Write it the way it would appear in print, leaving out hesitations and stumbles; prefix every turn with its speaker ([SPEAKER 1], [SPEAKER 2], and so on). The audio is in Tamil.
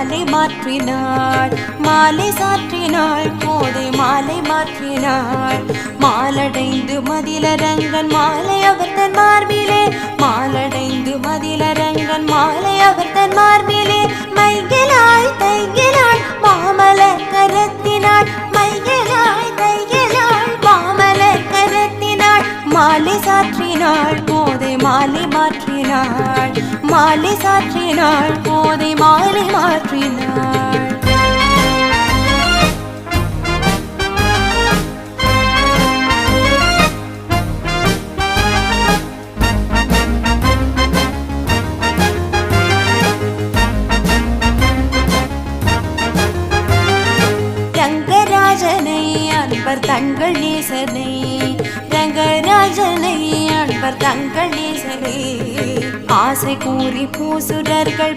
[SPEAKER 1] மாலை மாற்றினாள். மாலை சாற்றினாள் கோதை மாலை மாற்றினாள். மாலடைந்து மதிலரங்கன் மாலை அவர் தன் மார்பிலே. மாலடைந்து மதிலரங்கன் மாலை அவர் தன் மார்பிலே. மைகிலாய் தைகிலாள் மாமலர் கரத்தினாள். மைகிலாய் தைகிலாள் மாமலர் கரத்தினாள். மாலை சாற்றினாள் கோதை மாலை மாற்றினாள். மாலை சாற்றினாள் கோதை மாலை மாற்றினாள். ரங்கராஜனை அன்பர் தங்கள் நேசனை. ரங்கராஜனை அன்பர் தங்கள் நேசனை. ஆசை கூறி பூசுரர்கள்